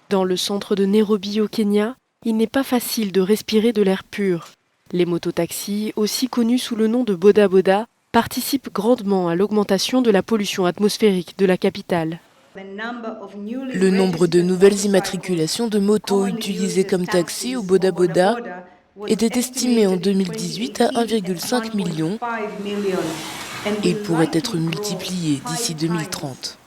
Dans le centre de Nairobi au Kenya, il n'est pas facile de respirer de l'air pur. Les mototaxis, aussi connus sous le nom de Boda Boda, participent grandement à l'augmentation de la pollution atmosphérique de la capitale. Le nombre de nouvelles immatriculations de motos utilisées comme taxis au Boda Boda était estimé en 2018 à 1,5 million et pourrait être multiplié d'ici 2030.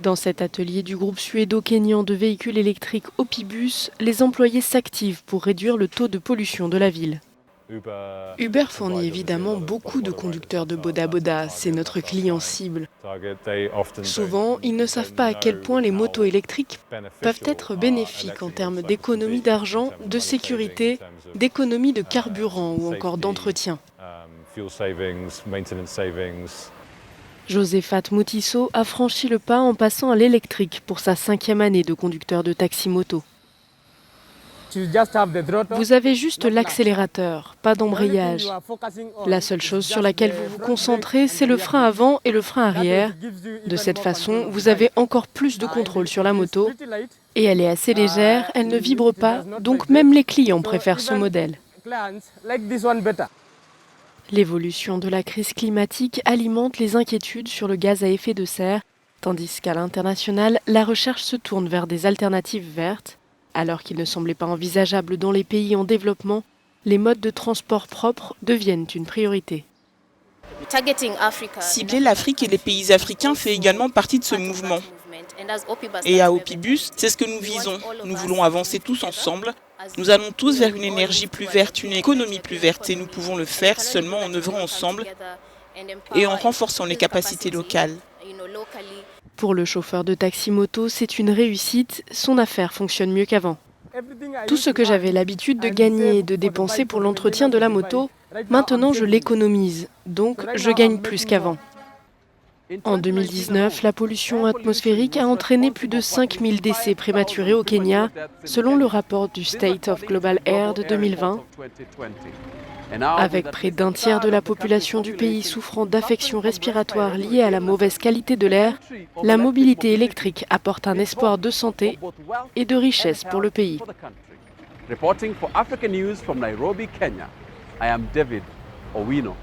Dans cet atelier du groupe suédo-kényan de véhicules électriques Opibus, les employés s'activent pour réduire le taux de pollution de la ville. Uber fournit évidemment beaucoup de conducteurs de Boda Boda, c'est notre client cible. Souvent, ils ne savent pas à quel point les motos électriques peuvent être bénéfiques en termes d'économie d'argent, de sécurité, d'économie de carburant ou encore d'entretien. Josephat Moutisso a franchi le pas en passant à l'électrique pour sa 5e année de conducteur de taxi-moto. Vous avez juste l'accélérateur, pas d'embrayage. La seule chose sur laquelle vous vous concentrez, c'est le frein avant et le frein arrière. De cette façon, vous avez encore plus de contrôle sur la moto. Et elle est assez légère, elle ne vibre pas, donc même les clients préfèrent ce modèle. L'évolution de la crise climatique alimente les inquiétudes sur le gaz à effet de serre, tandis qu'à l'international, la recherche se tourne vers des alternatives vertes. Alors qu'il ne semblait pas envisageable dans les pays en développement, les modes de transport propres deviennent une priorité. Cibler l'Afrique et les pays africains fait également partie de ce mouvement. Et à Opibus, c'est ce que nous visons. Nous voulons avancer tous ensemble. Nous allons tous vers une énergie plus verte, une économie plus verte, et nous pouvons le faire seulement en œuvrant ensemble et en renforçant les capacités locales. Pour le chauffeur de taxi-moto, c'est une réussite, son affaire fonctionne mieux qu'avant. Tout ce que j'avais l'habitude de gagner et de dépenser pour l'entretien de la moto, maintenant je l'économise, donc je gagne plus qu'avant. En 2019, la pollution atmosphérique a entraîné plus de 5000 décès prématurés au Kenya, selon le rapport du State of Global Air de 2020. Avec près d'un tiers de la population du pays souffrant d'affections respiratoires liées à la mauvaise qualité de l'air, la mobilité électrique apporte un espoir de santé et de richesse pour le pays. Reporting for Africa News from Nairobi, Kenya, I am David Owino.